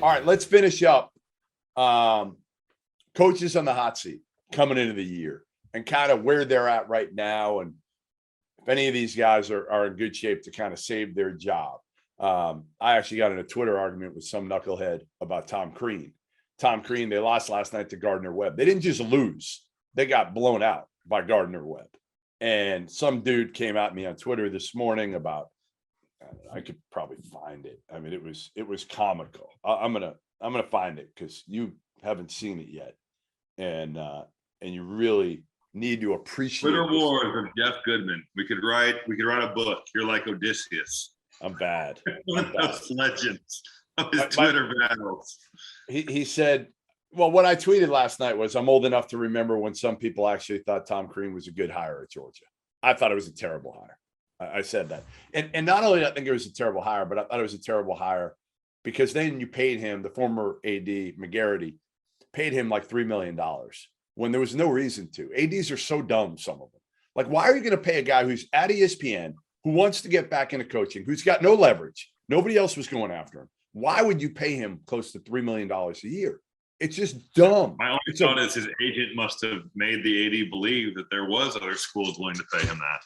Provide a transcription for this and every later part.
All right, let's finish up. Coaches on the hot seat coming into the year and kind of where they're at right now. And if any of these guys are in good shape to kind of save their job. I actually got in a Twitter argument with some knucklehead about Tom Crean. Tom Crean, they lost last night to Gardner-Webb. They didn't just lose. They got blown out by Gardner-Webb. And some dude came at me on Twitter this morning about, I could probably find it. I mean, it was comical. I'm gonna find it because you haven't seen it yet. And you really need to appreciate Twitter this. Wars of Jeff Goodman. We could write a book. You're like Odysseus. I'm bad. One of those legends of his Twitter battles. He said, well, what I tweeted last night was I'm old enough to remember when some people actually thought Tom Crean was a good hire at Georgia. I thought it was a terrible hire. I said that. And not only did I think it was a terrible hire, but I thought it was a terrible hire because then you paid him, the former AD, McGarity, paid him like $3 million when there was no reason to. ADs are so dumb, some of them. Like, why are you going to pay a guy who's at ESPN, who wants to get back into coaching, who's got no leverage? Nobody else was going after him. Why would you pay him close to $3 million a year? It's just dumb. My only thought is his agent must have made the AD believe that there was other schools willing to pay him that.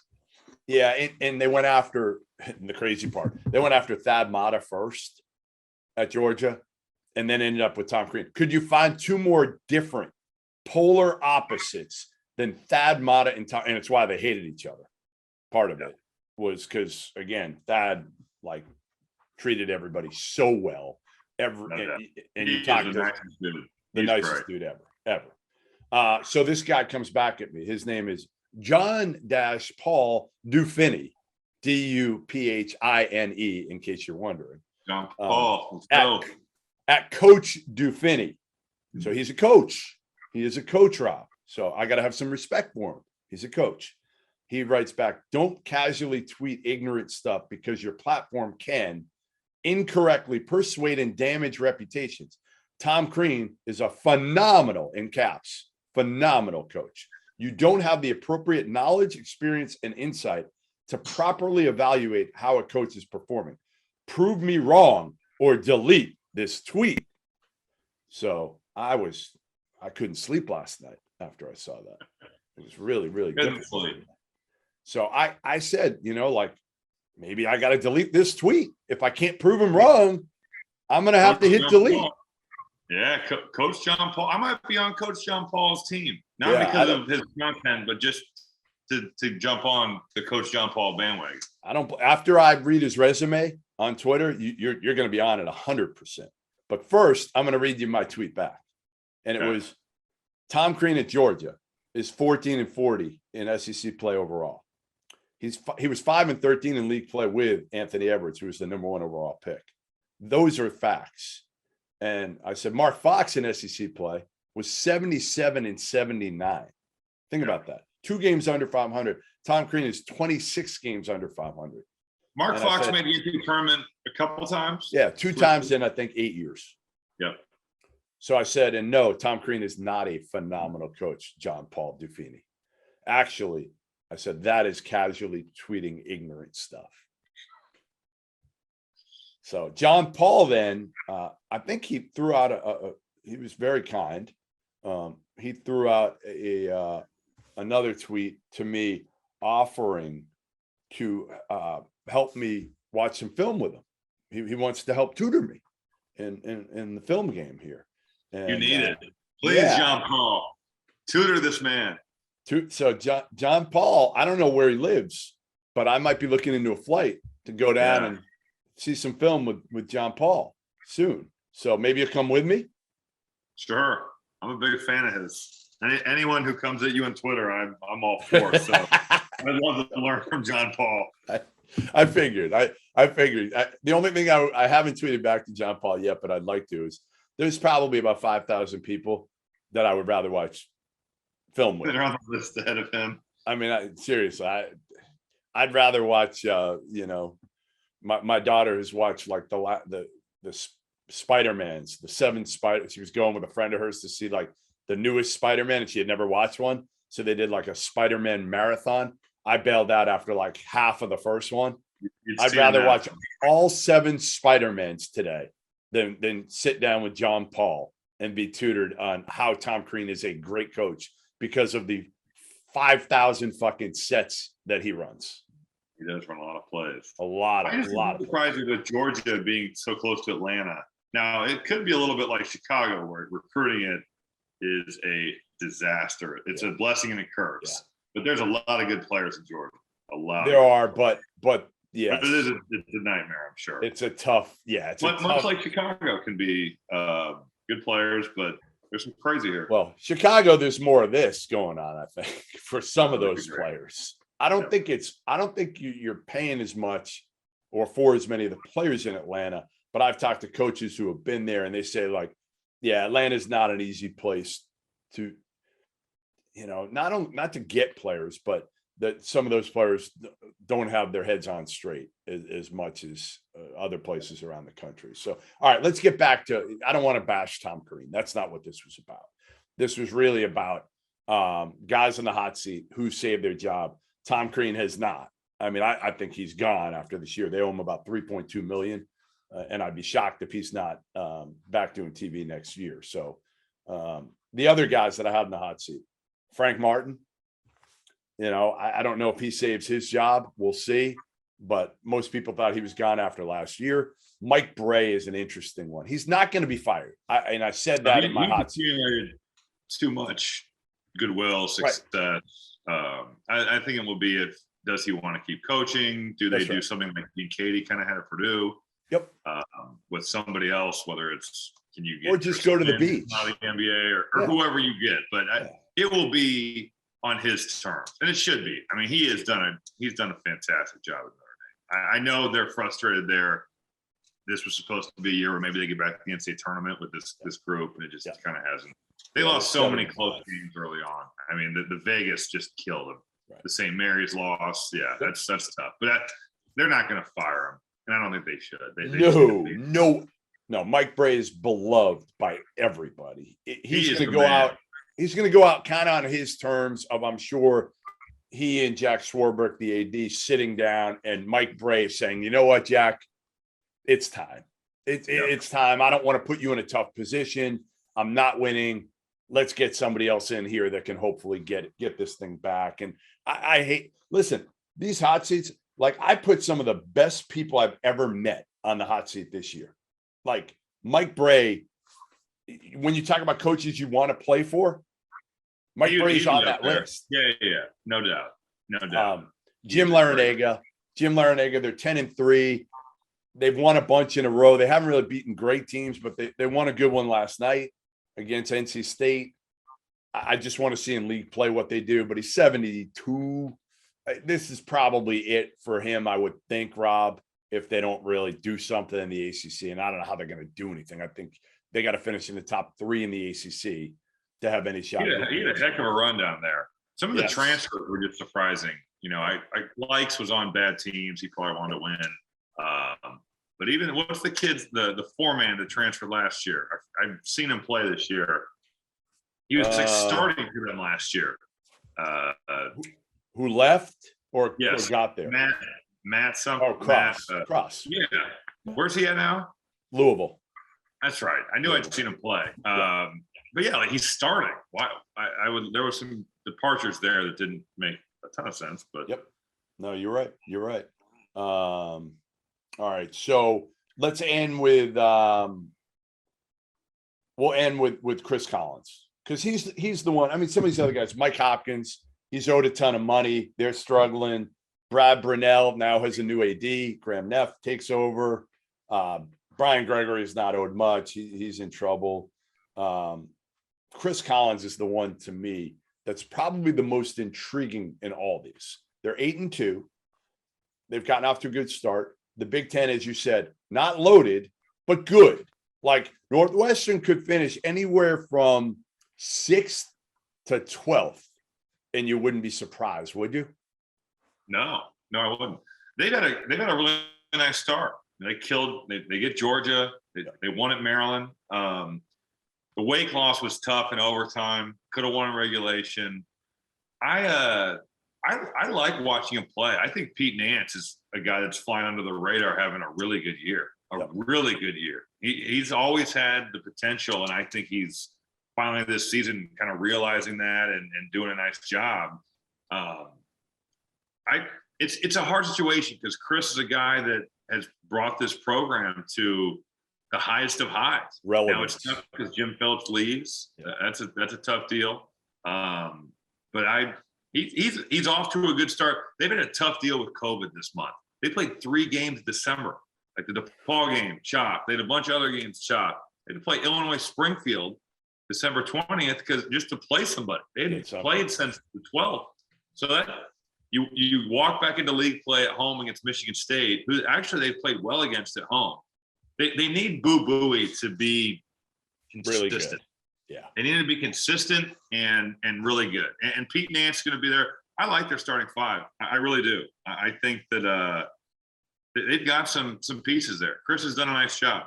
Yeah, and they went after the crazy part. They went after Thad Matta first at Georgia and then ended up with Tom Crean. Could you find two more different polar opposites than Thad Matta and Tom? And it's why they hated each other. Part of it was because, again, Thad, like, treated everybody so well. And you talked to the nicest dude ever. So this guy comes back at me. His name is John-Paul Duphine, Duphine, in case you're wondering. John Paul, at Coach Duphine. So he's a coach. He is a coach, Rob. So I got to have some respect for him. He's a coach. He writes back, don't casually tweet ignorant stuff because your platform can incorrectly persuade and damage reputations. Tom Crean is a phenomenal, in caps, phenomenal coach. You don't have the appropriate knowledge, experience, and insight to properly evaluate how a coach is performing. Prove me wrong or delete this tweet. So I couldn't sleep last night after I saw that. It was really, really difficult. So I said, like, maybe I got to delete this tweet. If I can't prove him wrong, I'm going to have to hit delete. Yeah, Coach John Paul. I might be on Coach John Paul's team. Not because of his content, but just to jump on the Coach John Paul bandwagon. After I read his resume on Twitter, you're going to be on it 100%. But first, I'm going to read you my tweet back. And it was, Tom Crean at Georgia is 14-40 in SEC play overall. He was 5-13 in league play with Anthony Edwards, who was the number 1 overall pick. Those are facts. And I said, Mark Fox in SEC play was 77-79. Think about that. 2 games under 500. Tom Crean is 26 games under 500. Mark Fox made the NCAA tournament a couple times. Yeah, 2 times in, I think, 8 years. Yep. So I said, and no, Tom Crean is not a phenomenal coach, John Paul Duphine. Actually, I said, that is casually tweeting ignorant stuff. So John Paul then, I think he threw out he was very kind. He threw out another tweet to me offering to help me watch some film with him. He wants to help tutor me in the film game here. And, you need it. Please, John Paul, tutor this man. So John Paul, I don't know where he lives, but I might be looking into a flight to go down and see some film with John Paul soon. So maybe you'll come with me. Sure. I'm a big fan of his. Anyone who comes at you on Twitter, I'm all for. So I'd love to learn from John Paul. I figured. I figured. The only thing I haven't tweeted back to John Paul yet, but I'd like to, is there's probably about 5,000 people that I would rather watch film with. They're on the list ahead of him. I mean, seriously, I'd rather watch. My daughter has watched like the Spider-Mans, the 7 Spider. She was going with a friend of hers to see like the newest Spider-Man, and she had never watched one. So they did like a Spider-Man marathon. I bailed out after like half of the first one. I'd rather watch all 7 Spider-Mans today than sit down with John Paul and be tutored on how Tom Crean is a great coach because of the 5,000 fucking sets that he runs. He does run a lot of plays. A lot I'm surprised with Georgia being so close to Atlanta. Now, it could be a little bit like Chicago, where recruiting it is a disaster. It's a blessing and a curse. Yeah. But there's a lot of good players in Georgia. A lot. There are, but yeah, but it's a nightmare. I'm sure it's a tough. Yeah, it's much like Chicago can be good players, but there's some crazy here. Well, Chicago, there's more of this going on. I think for some of those players, I don't think you're paying as much or for as many of the players in Atlanta. But I've talked to coaches who have been there, and they say, like, yeah, Atlanta's not an easy place to, not to get players, but that some of those players don't have their heads on straight as much as other places around the country. So, all right, let's get back to, I don't want to bash Tom Crean. That's not what this was about. This was really about guys in the hot seat who saved their job. Tom Crean has not. I mean, I think he's gone after this year. They owe him about $3.2 million. And I'd be shocked if he's not back doing TV next year. So the other guys that I have in the hot seat, Frank Martin, I don't know if he saves his job. We'll see. But most people thought he was gone after last year. Mike Bray is an interesting one. He's not going to be fired. I said that in my hot seat. Too much goodwill, success. Right. I think it will be does he want to keep coaching? Do they do something like Dean Katie kind of had at Purdue? Yep. With somebody else, whether it's can you get or just go to the beach, not the NBA or whoever you get, but it will be on his terms, and it should be. I mean, he's done a fantastic job at Notre Dame. I know they're frustrated there. This was supposed to be a year where maybe they get back to the NCAA tournament with this group, and it just kind of hasn't. They lost so many close games early on. I mean, the Vegas just killed them. Right. The St. Mary's loss, that's tough. But they're not going to fire him. And I don't think they should. No. Mike Bray is beloved by everybody. He's going to go out. He's going to go out kind of on his terms of, I'm sure, he and Jack Swarbrick, the AD, sitting down, and Mike Bray saying, "You know what, Jack? It's time. It's time. I don't want to put you in a tough position. I'm not winning. Let's get somebody else in here that can hopefully get this thing back." And I listen, these hot seats. Like, I put some of the best people I've ever met on the hot seat this year. Like Mike Bray, when you talk about coaches you want to play for, Mike Bray's on that list. Yeah. No doubt. Jim Larranaga, they're 10-3. They've won a bunch in a row. They haven't really beaten great teams, but they won a good one last night against NC State. I just want to see in league play what they do, but he's 72. This is probably it for him, I would think, Rob, if they don't really do something in the ACC. And I don't know how they're going to do anything. I think they got to finish in the top 3 in the ACC to have any shot. He had a heck of a run down there. Some of the transfers were just surprising. Likes was on bad teams. He probably wanted to win. But even what's the kids, the 4-man that transferred last year? I've seen him play this year. He was starting for them last year. Who left or got there? Matt something. Oh, Cross. Yeah. Where's he at now? Louisville. That's right. I knew I'd seen him play. But yeah, like, he's starting. Wow. There were some departures there that didn't make a ton of sense. But no, you're right. All right. So let's end with we'll end with Chris Collins, because he's the one. I mean, some of these other guys, Mike Hopkins. He's owed a ton of money. They're struggling. Brad Brunell now has a new AD. Graham Neff takes over. Brian Gregory is not owed much. He's in trouble. Chris Collins is the one, to me, that's probably the most intriguing in all these. They're 8-2. They've gotten off to a good start. The Big Ten, as you said, not loaded, but good. Like, Northwestern could finish anywhere from 6th to 12th. And you wouldn't be surprised, would you? No, I wouldn't. They've had a really nice start. They get Georgia. They won at Maryland. The Wake loss was tough in overtime. Could have won in regulation. I like watching him play. I think Pete Nance is a guy that's flying under the radar, having a really good year. a Yep. really good year. He's always had the potential, and I think he's finally this season kind of realizing that and doing a nice job. It's a hard situation because Chris is a guy that has brought this program to the highest of highs. Relevance. Now it's tough because Jim Phillips leaves. Yeah. That's a tough deal. But he's off to a good start. They've had a tough deal with COVID this month. They played 3 games in December, like the DePaul game, chalk. They had a bunch of other games, chalk. They had to play Illinois Springfield December 20th because just to play somebody. They hadn't played since the 12th. So that you walk back into league play at home against Michigan State, who actually they played well against at home. They need Boo Buie to be consistent. Really good. Yeah. They need to be consistent and really good. And Pete Nance is going to be there. I like their starting 5. I really do. I think that they've got some pieces there. Chris has done a nice job.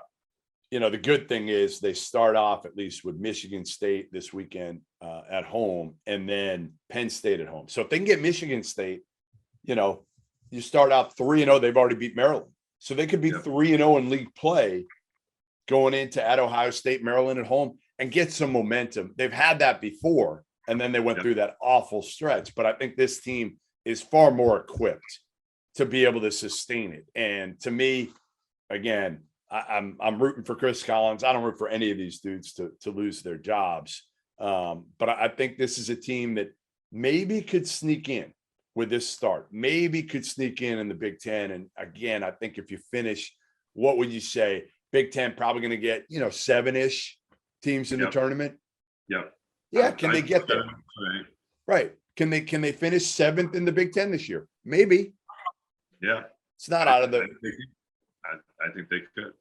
You know, the good thing is they start off at least with Michigan State this weekend at home and then Penn State at home. So if they can get Michigan State, you know, you start out 3-0, they've already beat Maryland. So they could be 3-0 in league play going into at Ohio State, Maryland at home and get some momentum. They've had that before, and then they went through that awful stretch. But I think this team is far more equipped to be able to sustain it. And to me, again, I'm rooting for Chris Collins. I don't root for any of these dudes to lose their jobs. But I think this is a team that maybe could sneak in with this start, maybe could sneak in the Big Ten. And again, I think if you finish, what would you say? Big Ten probably going to get, 7-ish teams in the tournament. Yep. Yeah. Can they get there? Right. Can they finish 7th in the Big Ten this year? Maybe. Yeah. It's not out of the. I think they could.